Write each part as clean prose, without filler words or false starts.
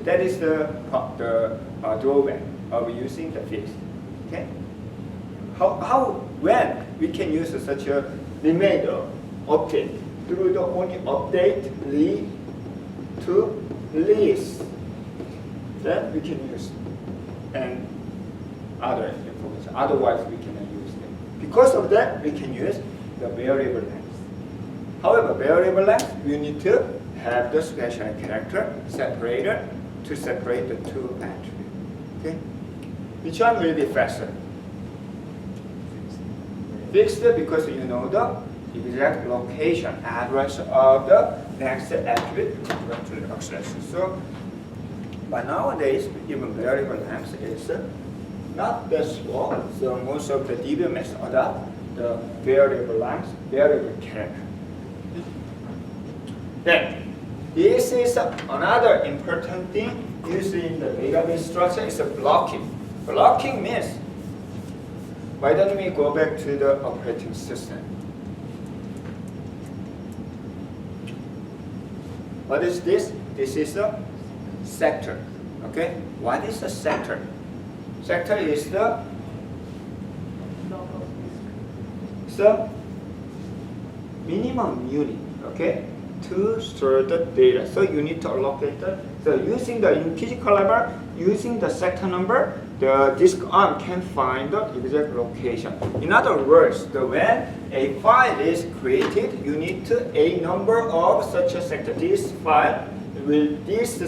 That is the drawback of using the fixed. Okay. When we can use such a remainder update through the only update read to list, then we can use and other information. Otherwise, we cannot use them. Because of that, we can use the variable length. However, variable length, we need to have the special character separator to separate the two attributes. Okay? Which one will be faster? Fixed, because you know the exact location, address of the next attribute to the acceleration. So, but nowadays, even variable length is not that slow. So most of the DBMS adopt the variable length, variable character. Then, this is another important thing used in the database structure is blocking. Blocking means, why don't we go back to the operating system? What is this? This is a sector. Okay? What is a sector? Sector is the minimum unit, okay, to store the data. So you need to allocate the. So using the in physical level, using the sector number, the disk arm can find the exact location. In other words, when a file is created, you need to a number of such a sector. This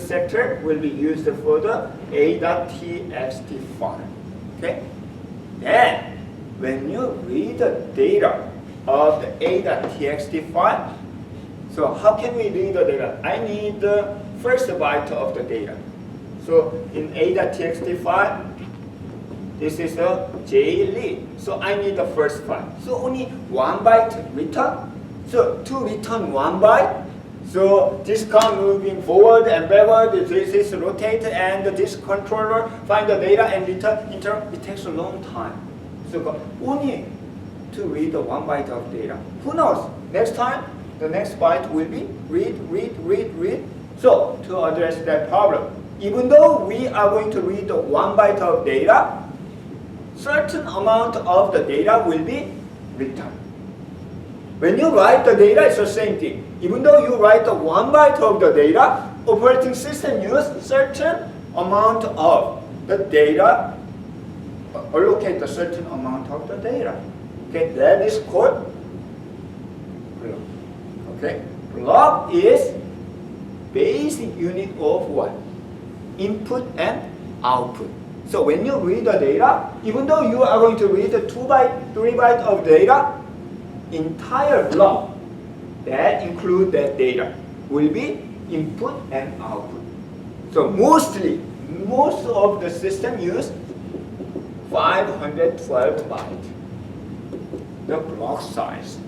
sector will be used for the a.txt file. Okay. Then, when you read the data of the a.txt file, so how can we read the data? I need the first byte of the data. So in a.txt file, this is a JRead. So I need the first byte. So only 1 byte return. So to return 1 byte, so this car moving forward and backward, this is rotate, and this controller find the data and return. It takes a long time. So only to read the 1 byte of data. Who knows? Next time, the next byte will be read. So to address that problem, even though we are going to read the 1 byte of data, certain amount of the data will be returned. When you write the data, it's the same thing. Even though you write the 1 byte of the data, operating system uses certain amount of the data, allocate a certain amount of the data. Okay, that is called block. Okay, block is basic unit of what? Input and output. So when you read the data, even though you are going to read the 2 byte, 3 byte of data, entire block that include that data will be input and output. So most of the system use 512 byte, the block size.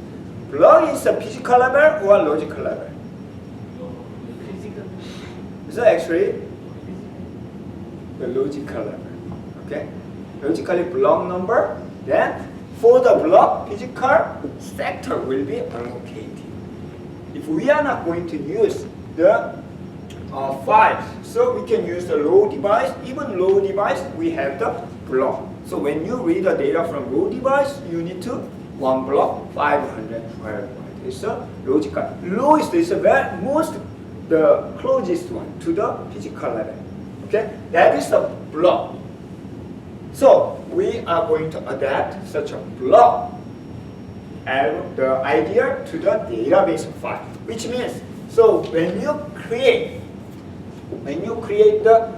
Block is a physical level or logical level? So actually, the logical level. Okay, logically block number. Then for the block, physical sector will be allocated. If we are not going to use the files, so we can use the row device. Even row device, we have the block. So when you read the data from row device, you need to 1 block 512 bytes. It's a logical. Lowest is the closest one to the physical level. Okay, that is the block. So we are going to adapt such a block and the idea to the database file, which means so when you create the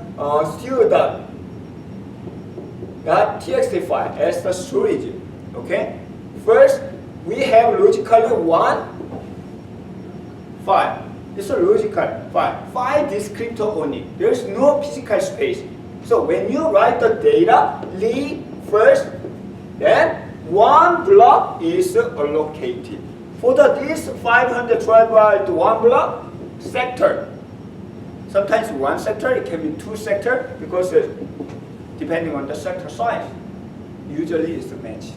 student.txt file as the storage, okay, first we have logically one file. It's a logical file. File descriptor only. There is no physical space. So when you write the data, read first, then 1 block is allocated. For this 512 byte 1 block sector. Sometimes 1 sector, it can be 2 sector because depending on the sector size, usually it's matched.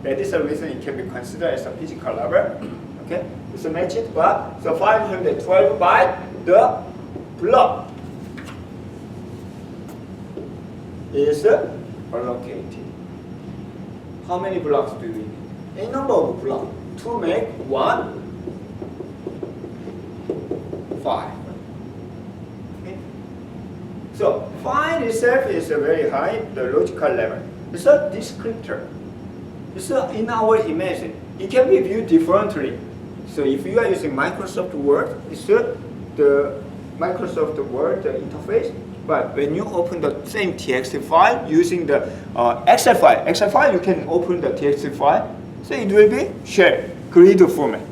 That is the reason it can be considered as a physical level. Okay, it's matched, but so 512 byte the block. is allocated. How many blocks do we need? A number of blocks to make 1, 5. Okay? So find itself is a very high, the logical level. It's a descriptor. It's in our image. It can be viewed differently. So if you are using Microsoft Word, it's the Microsoft Word interface. But when you open the same TXT file using the Excel file you can open the TXT file. So it will be shared, grid format.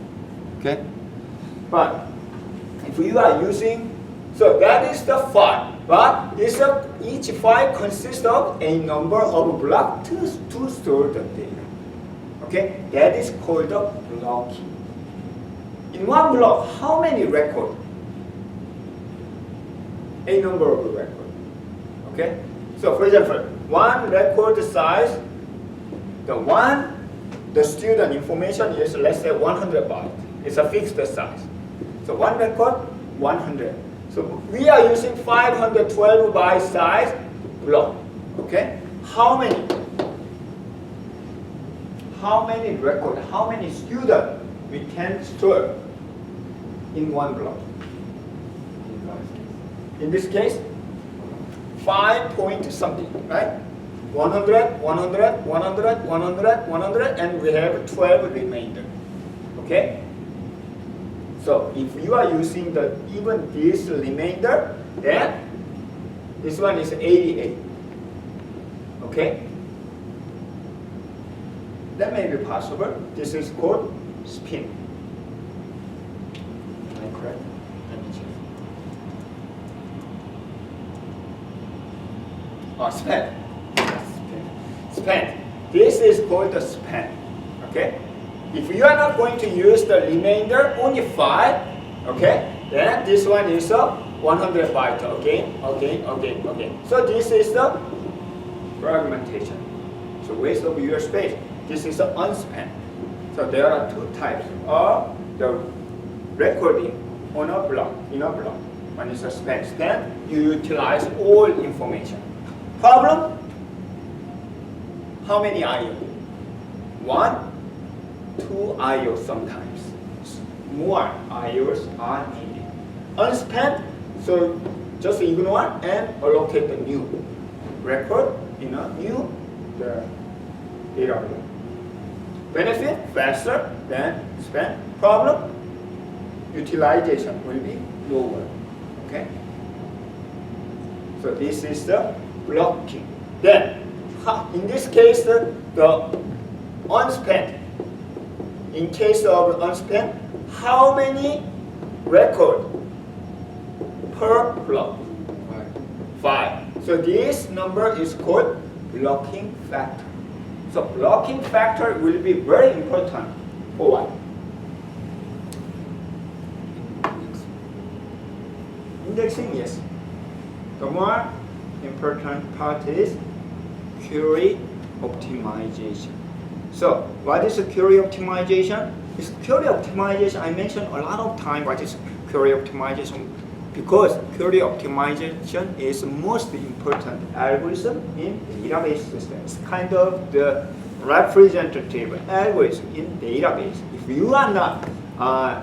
Okay? But if you are using, so that is the file. But each file consists of a number of blocks to store the data. Okay? That is called the blocking. In one block, how many records? A number of records. Okay? So for example, one record size, the student information is, let's say, 100 bytes. It's a fixed size. So one record, 100. So we are using 512 byte size block. Okay? How many records, how many students we can store in one block? In this case, 5 point something, right? 100, 100, 100, 100, 100, and we have 12 remainder. Okay? So if you are using even this remainder, then this one is 88. Okay? That may be possible. This is called spin. Am I correct? Let me check. Oh, span. Span. This is called the span. Okay? If you are not going to use the remainder, only 5, okay? Then this one is a 100 byte. Okay? So this is the fragmentation. So waste of your space. This is the unspan. So there are two types of the recording on a block, in a block. One is a span. Span, you utilize all information. Problem? How many I/O? 1, 2 I/O sometimes. More I/Os are needed. Unspent, so just ignore and allocate the new record in a new data block. Benefit, faster than spent. Problem, utilization will be lower. Okay? So this is the blocking. Then, in this case, the unspent. In case of unspent, how many record per block? 5. So this number is called blocking factor. So blocking factor will be very important for what? Indexing, yes. The more important part is query optimization. So what is query optimization? It's query optimization. I mentioned a lot of time what is query optimization, because query optimization is the most important algorithm in database system. It's kind of the representative algorithm in database. If you are not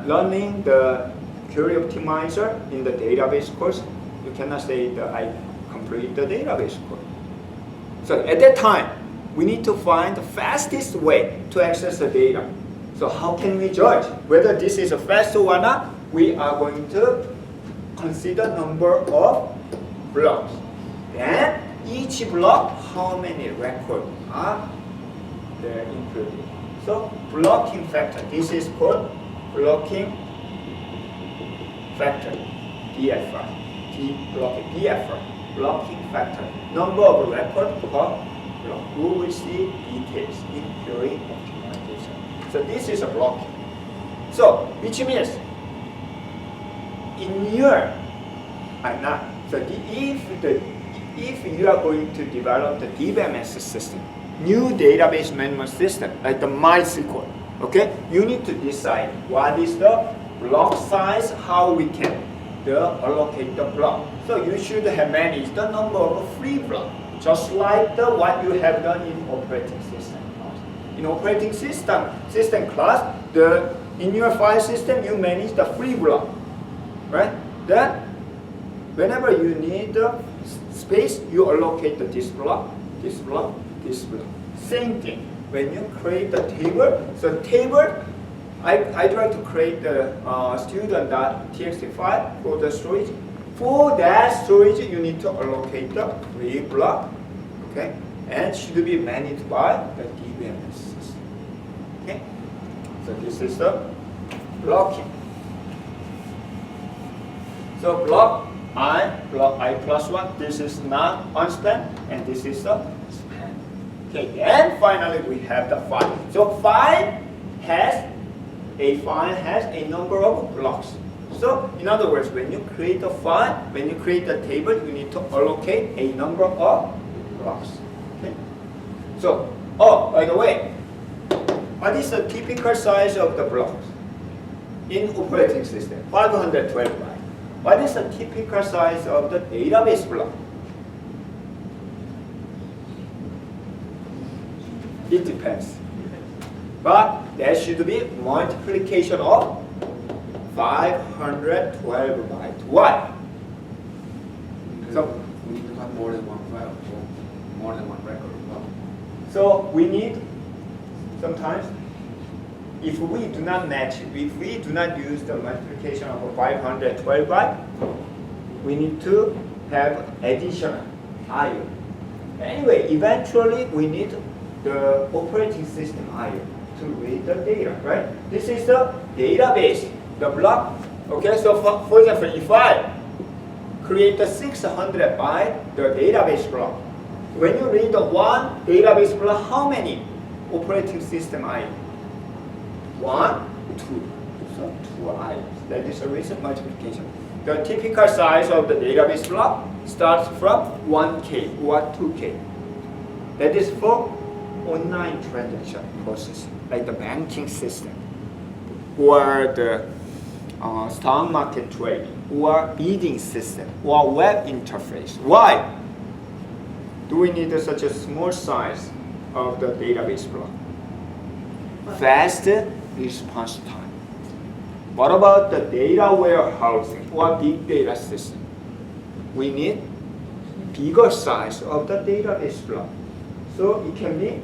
learning the query optimizer in the database course, you cannot say that I complete the database course. So at that time, we need to find the fastest way to access the data. So how can we judge whether this is a fast or not? We are going to consider number of blocks. Then each block, how many records are there included. So blocking factor. This is called blocking factor. BFR. Blocking factor. Number of records per block. We will see details in query optimization. So this is a blocking. So which means in your if you are going to develop the DBMS system, new database management system like the MySQL, okay, you need to decide what is the block size, how we can the allocate the block. So you should have managed the number of free block, just like the what you have done in operating system class. In operating system class, in your file system you manage the free block, right? Then whenever you need the space, you allocate this block, this block, this block. Same thing. When you create the table, so table, I try to create the student.txt file for the storage. For that storage, you need to allocate the free block, okay, and should be managed by the DBMS system. Okay, so this is the blocking. So block I plus 1. This is not unspent, and this is the span. Okay, and finally we have the file. So file has a number of blocks. So in other words, when you create a file, when you create a table, you need to allocate a number of blocks. Okay. So, by the way, what is the typical size of the blocks in operating system? 512 bytes. What is the typical size of the database block? It depends. But there should be multiplication of 512 bytes. Why? So we need to have more than one file or more than one record. So we need sometimes, if we do not match, if we do not use the multiplication of a 512 byte, we need to have additional I/O. Anyway, eventually we need the operating system I/O to read the data, right? This is the database, the block. Okay, so for example, if I create the 600 byte, the database block, when you read the one database block, how many operating system I/O? 1, 2. So 2 I/Os. That is a recent multiplication. The typical size of the database block starts from 1K or 2K. That is for online transaction processing, like the banking system, or the stock market trading, or bidding system, or web interface. Why do we need such a small size of the database block? Fast response time. What about the data warehousing or big data system? We need bigger size of the database block. So it can be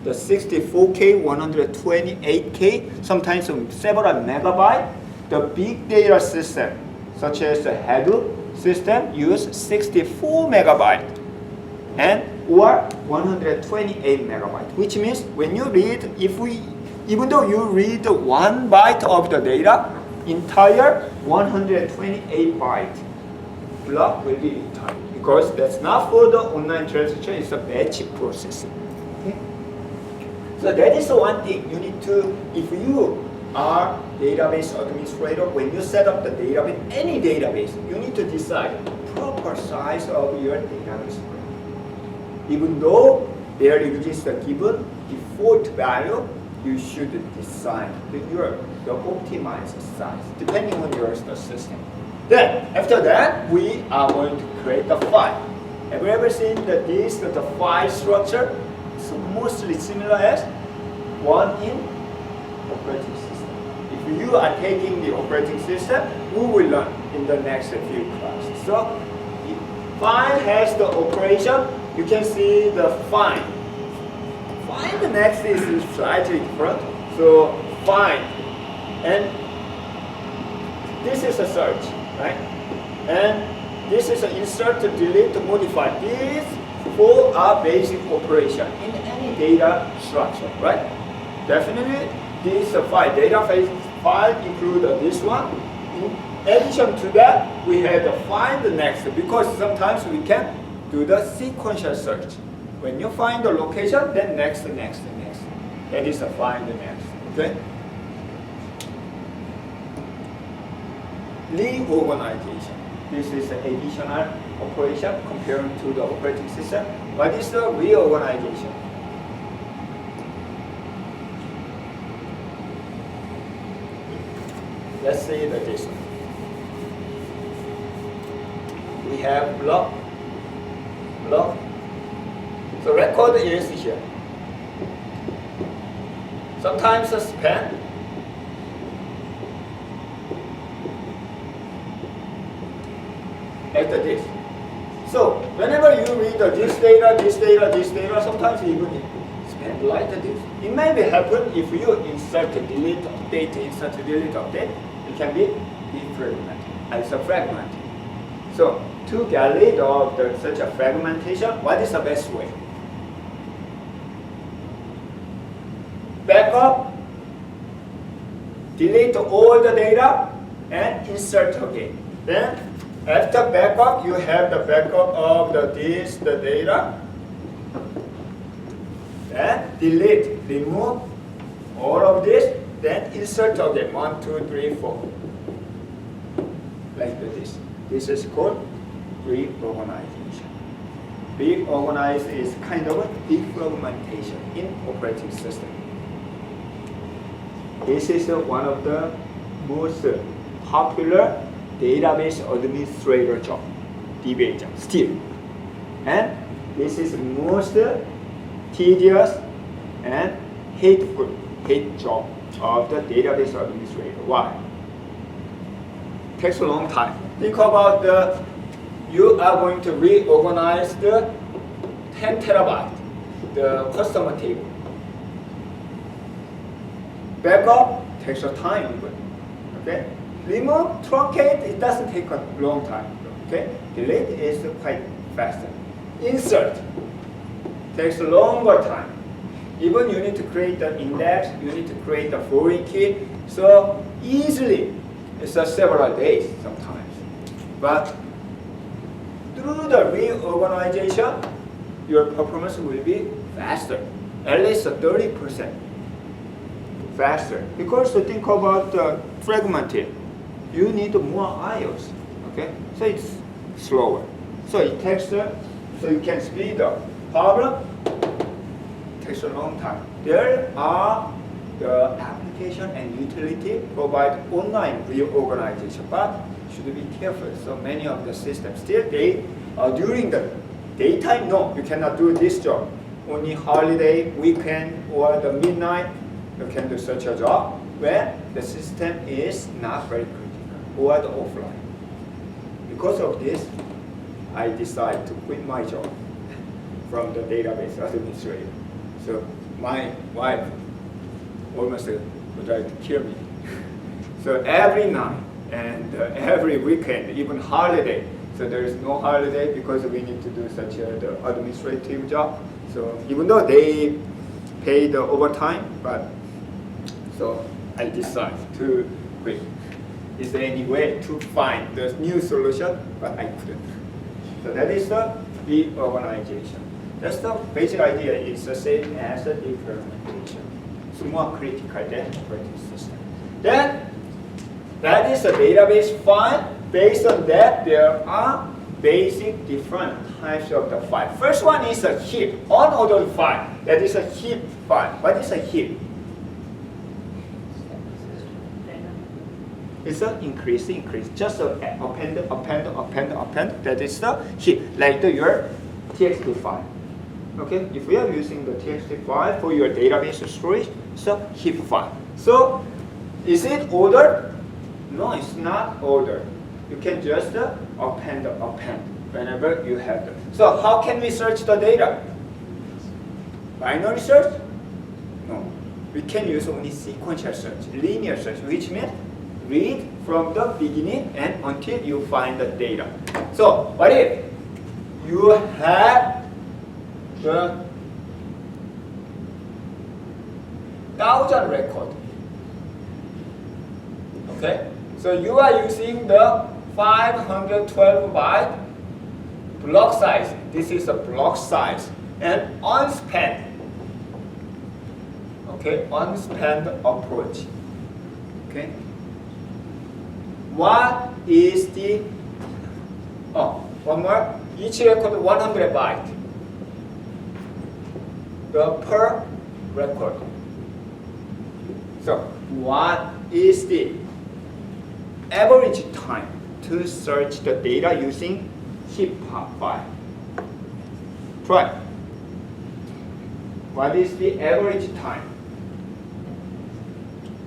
the 64K, 128K, sometimes several megabyte. The big data system, such as the Hadoop system, use 64 megabyte and or 128 megabyte, which means when you read, even though you read 1 byte of the data, entire 128 byte block will be retired, because that's not for the online transaction, it's a batch processing. Okay? So that is the one thing you need to, if you are database administrator, when you set up the database, any database, you need to decide proper size of your database. Even though there exists a given default value, you should decide the optimized size depending on your system. Then after that, we are going to create the file. Have you ever seen the file structure? It's mostly similar as one in operating system. If you are taking the operating system, we will learn in the next few classes. So file has the operation. You can see the find. Find next is slightly different. So find, and this is a search, right? And this is an insert, delete, modify. These four are basic operation in any data structure, right? Definitely, this file data file include this one. In addition to that, we have the find the next, because sometimes we can do the sequential search. When you find the location, then next. That is a find the next. Okay? Reorganization. This is an additional operation comparing to the operating system. What is the reorganization? Let's say that this one. have block. So record is here. Sometimes a span. Like this. So whenever you read this data, sometimes even span like this. It may be happen if you insert delete, update, insert delete, update. It can be defragmented. It's a fragmented. So to get rid of such a fragmentation, what is the best way? Backup, delete all the data, and insert again. Then after backup, you have the backup of the data. Then delete, remove all of this. Then insert again. 1, 2, 3, 4. Like this. This is called reorganization. Reorganize is kind of a defragmentation in operating system. This is one of the most popular database administrator job, DBA job, still. And this is most tedious and hate job of the database administrator. Why? Takes a long time. Think about you are going to reorganize the 10 terabyte, the customer table. Backup takes a time even. Okay? Remove, truncate, it doesn't take a long time. Okay? Delete is quite faster. Insert takes a longer time. Even you need to create the index, you need to create a foreign key. So easily, it's several days sometimes. But through the reorganization, your performance will be faster, at least 30% faster. Because to think about fragmented, you need more IOs. Okay, so it's slower. So it takes so you can speed up. Problem takes a long time. There are the application and utility provide online reorganization, but should be careful. So many of the systems still during the daytime, no, you cannot do this job. Only holiday, weekend, or the midnight, you can do such a job where the system is not very critical or the offline. Because of this, I decided to quit my job from the database administrator. So my wife almost would try to kill me. So every night and every weekend, even holiday. So there is no holiday because we need to do such the administrative job. So even though they pay the overtime, but so I decided to quit. Is there any way to find the new solution? But I couldn't. So that is the reorganization. That's the basic idea. It's the same as the defragmentation. It's more critical than operating system. Then that is a database file. Based on that, there are basic different types of the file. First one is a heap, unordered file. That is a heap file. What is a heap? It's an increase. Just append. That is the heap, like your TXT file. Okay, if we are using the TXT file for your database storage, it's a heap file. So, is it ordered? No, it's not ordered. You can just append whenever you have them. So how can we search the data? Binary search? No. We can use only sequential search, linear search, which means read from the beginning and until you find the data. So what if you have the 1,000 record? Okay? So you are using the 512 byte block size. This is a block size and unspanned. Okay, unspanned approach. Okay. What is the one more? Each record 100 byte. The per record. So what is the average time to search the data using heap file. Try. What is the average time?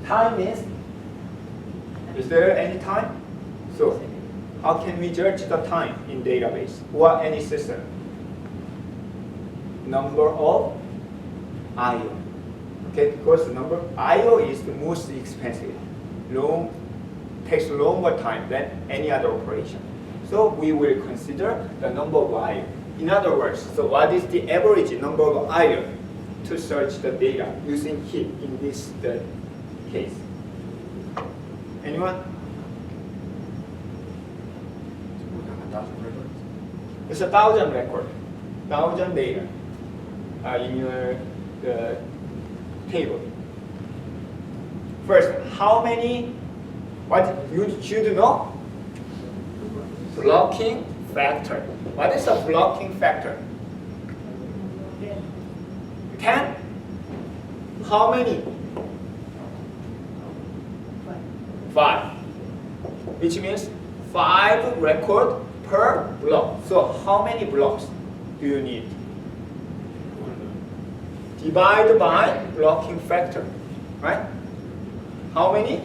Time is there any time? So, how can we judge the time in database or any system? Number of I/O. Okay, because the number I/O is the most expensive. Takes longer time than any other operation. So we will consider the number of I/O. In other words, so what is the average number of I/O to search the data using heap in this case? Anyone? 1,000 records. It's 1,000 record, 1,000 data in your table. First, how many? What you should know? Blocking factor. What is a blocking factor? 10. How many? 5. Which means 5 record per block. So how many blocks do you need? Divide by blocking factor, right? How many?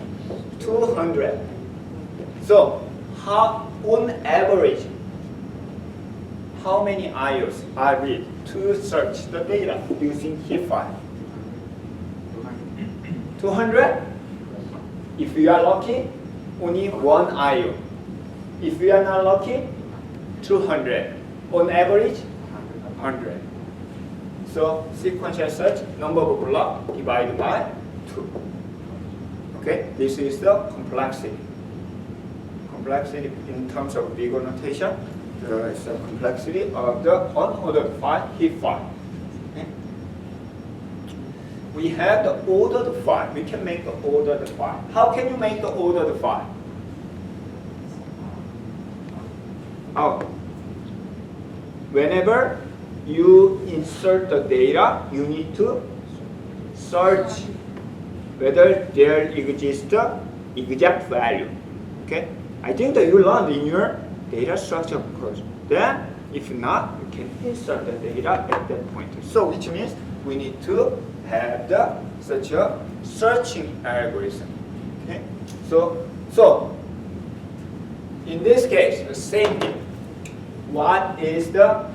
200. So on average, how many I/Os are read to search the data using heap file? 200. If you are lucky, only one I/O. If you are not lucky, 200. On average, 100. So sequential search, number of block divided by 2. Okay, this is the complexity. Complexity in terms of bigger notation, it's the complexity of the unordered file, heap file. Okay. We have the ordered file. We can make the ordered file. How can you make the ordered file? How? Whenever you insert the data, you need to search whether there exists the exact value. Okay? I think that you learned in your data structure course. Then, if not, you can insert the data at that point. So, which means we need to have such a searching algorithm. Okay? So in this case, the same thing. What is the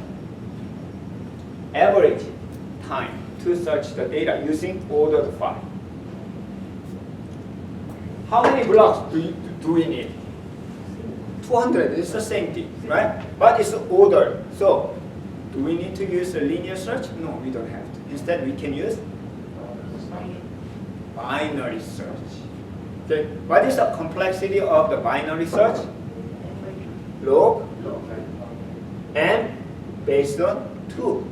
average time to search the data using ordered file? How many blocks do we need? 200. It's the same thing, right? But it's ordered. So, do we need to use a linear search? No, we don't have to. Instead, we can use binary search. Okay. What is the complexity of the binary search? Log n based on 2.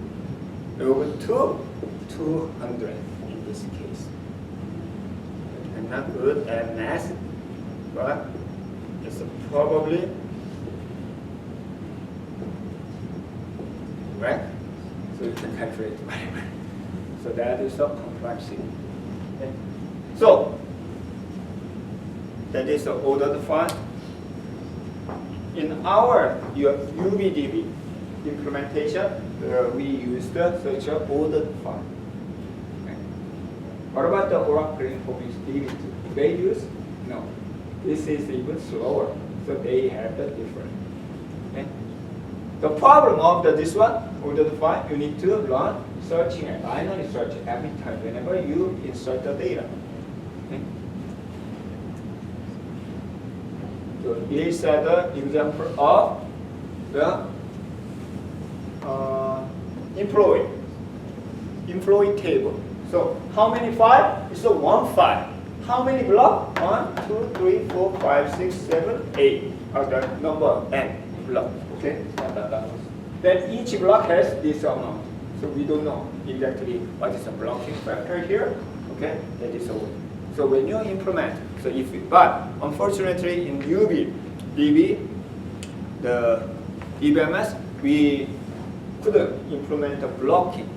Log 2, 200 in this case. I'm not good at math, but it's probably right. So you can calculate whatever. So that is the complexity. Okay. So that is the ordered file. In our UVDB implementation, we use such an ordered file. Okay. What about the Oracle Infobase DB2? They use? No. This is even slower, so they have the different. Okay. The problem of this one, ordered file, you need to learn searching and binary search every time whenever you insert the data. Okay. So here's the example of the employee table. So how many file? It's a one file. How many block? 1, 2, 3, 4, 5, 6, 7, 8. The number n block. Okay. Then each block has this amount. So we don't know exactly what is the blocking factor here. Okay. That is all. So when you implement, but unfortunately in UVDB, the DBMS, we couldn't implement the blocking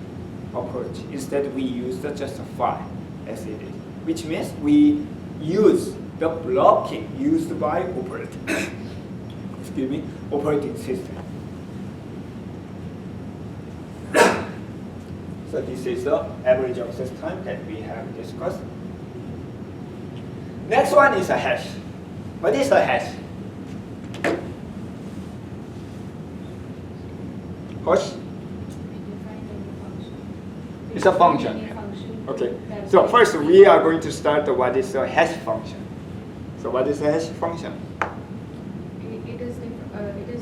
approach. Instead, we used just a file as it is, which means we use the blocking used by operating system. So this is the average access time that we have discussed. Next one is a hash. What is a hash? Hash? It's a function. Okay. So first we are going to start what is a hash function. So what is a hash function? It is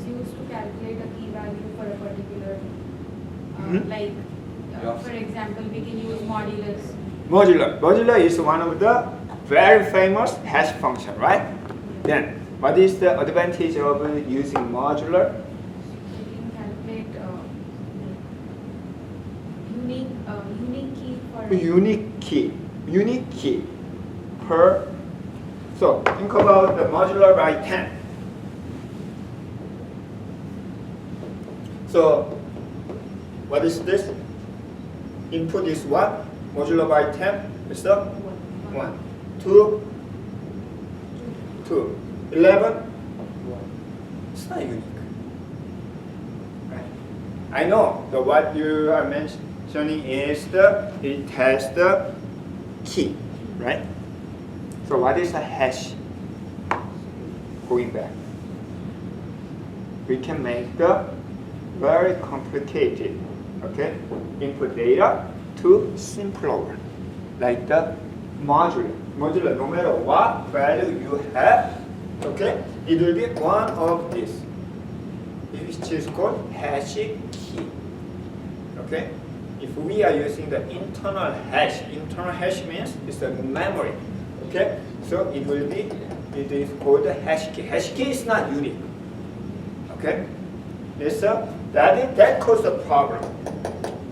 used to calculate a key value for a particular, for example, we can use modulus. Modular is one of the very famous hash function, right? Then what is the advantage of using modular? We can calculate unique key for Unique key per. So think about the modular by 10. So what is this? Input is 1. Modular by 10 is the 1. 2. 2. 11. It's not unique. Right? I know that what you are mentioning is it has the key, right? So what is a hash? Going back, we can make the very complicated, okay, input data to simpler one, like the modular. Modular, no matter what value you have, okay, it will be one of these, which is called hash key. Okay, if we are using the internal hash means it's the memory. Okay, so it is called a hash key. Hash key is not unique. Okay, that causes a problem.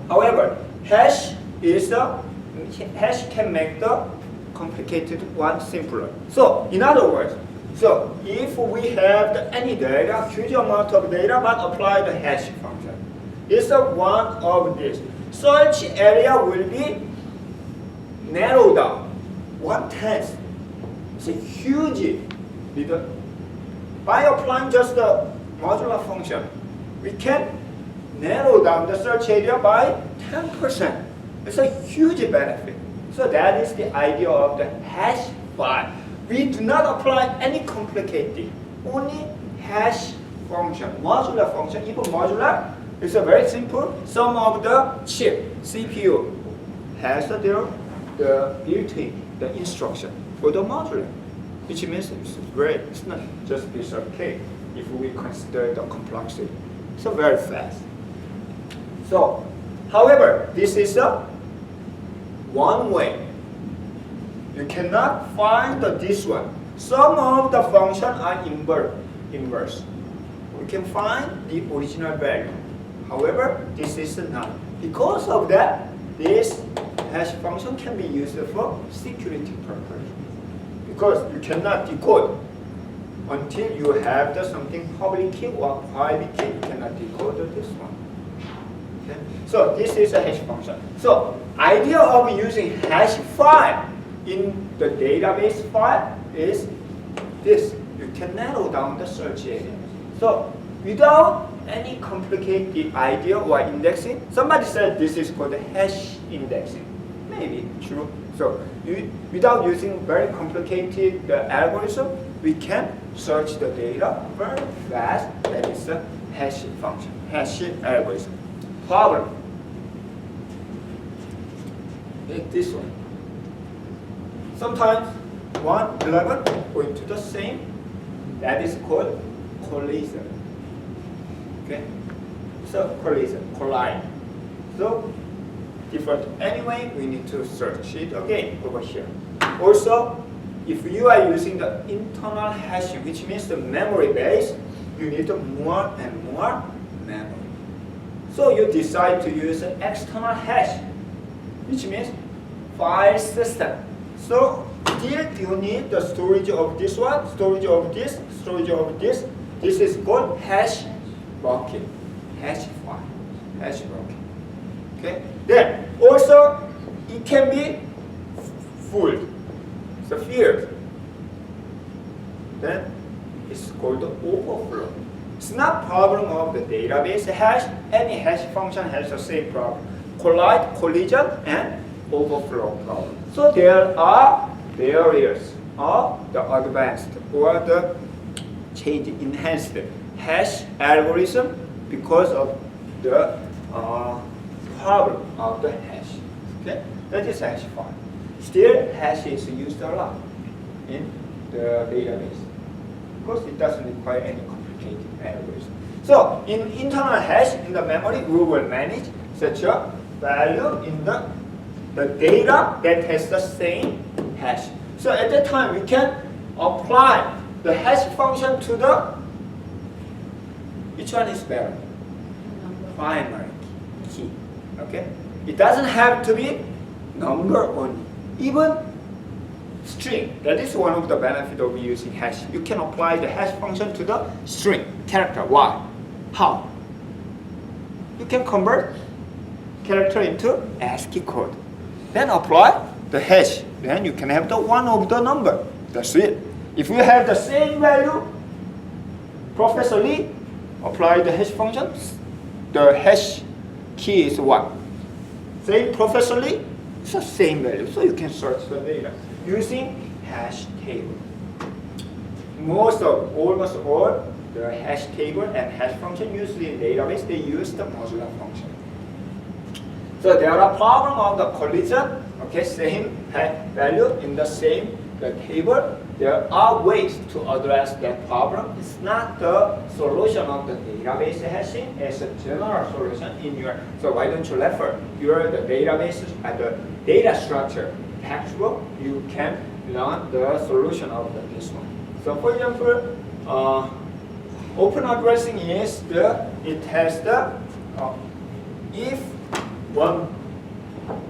However, hash can make the complicated one simpler. So in other words, so if we have any data, huge amount of data, but apply the hash function, it's one of these. Search area will be narrowed down 1/10. It's a huge. By applying just the modular function, we can narrow down the search area by 10%. It's a huge benefit. So that is the idea of the hash file. We do not apply any complicated, only hash function, modular function. Even modular is a very simple. Some of the chip, CPU, has the built-in instruction for the modular, which means it's not just piece of cake if we consider the complexity. So very fast. So, however, this is one way. You cannot find this one. Some of the functions are inverse. You can find the original value. However, this is not. Because of that, this hash function can be used for security purpose. Because you cannot decode until you have something public key or private key. You cannot decode this one. Okay? So this is a hash function. So idea of using hash file in the database file is this. You can narrow down the search area. So without any complicated idea or indexing, somebody said this is called hash indexing. Maybe true. So without using very complicated algorithm, we can search the data very fast. That is a hash function, hash algorithm. Problem. Take this one. Sometimes 1, 11 going to the same. That is called collision. Okay, so collide. So different. Anyway, we need to search it again over here. Also, if you are using the internal hashing, which means the memory base, you need more and more memory. So you decide to use an external hash, which means file system. So still you need the storage of this one, storage of this, storage of this. This is called hash bucket, hash file, hash bucket. Okay. Then also it can be full, so filled. Then it's called the overflow. It's not problem of the database hash. Any hash function has the same problem. collision, and overflow problem. So there are barriers of the advanced or the change enhanced hash algorithm because of the problem of the hash. Okay, that is hash file. Still, hash is used a lot in the database because it doesn't require any complicated algorithm. So, in internal hash in the memory, we will manage such a value in the data that has the same hash. So at that time, we can apply the hash function to the, which one is better? Primary key. Okay? It doesn't have to be number only. Even string. That is one of the benefits of using hash. You can apply the hash function to the string character. Why? How? You can convert character into ASCII code. Then apply the hash. Then you can have the one of the number. That's it. If you have the same value, Professor Lee apply the hash function. The hash key is what? Same Professor Lee, it's the same value. So you can search the data using hash table. Almost all the hash table and hash function usually in database, they use the modular function. So there are problem of the collision, okay, same value in the same table. There are ways to address that problem. It's not the solution of the database hashing, it's a general solution in your, so why don't you refer your the databases at the data structure textbook, you can learn the solution of this one. So for example, open addressing is it has the, if one,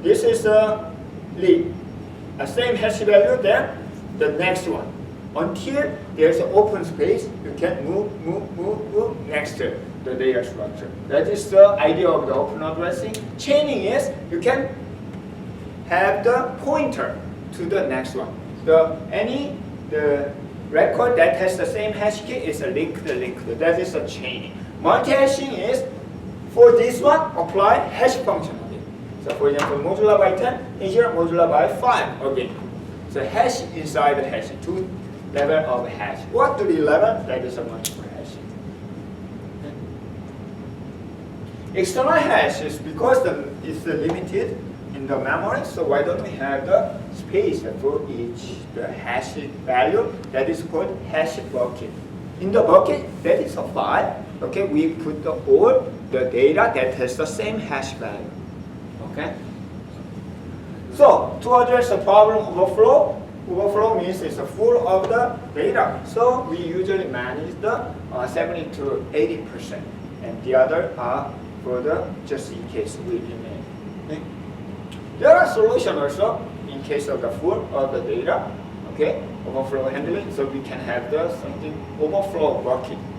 this is a lead, a same hash value, then the next one. Until there's an open space, you can move next to the data structure. That is the idea of the open addressing. Chaining is you can have the pointer to the next one. The record that has the same hash key is a linked. That is a chaining. Multi-hashing is for this one apply hash function again. So for example, modular by 10, and here modular by 5 again. So hash inside the hash, 2 level of hash. What to the 11? That is a multiple hashing. External hash is because it's limited in the memory, so why don't we have the space for each the hash value? That is called hash bucket. In the bucket, that is a file. Okay, we put all the data that has the same hash value. Okay. So to address the problem overflow means it's full of the data. So we usually manage the 70 to 80%, and the other are for the just in case we remain. Okay. There are solutions also in case of the full of the data. Okay, overflow handling, so we can have the something overflow bucket.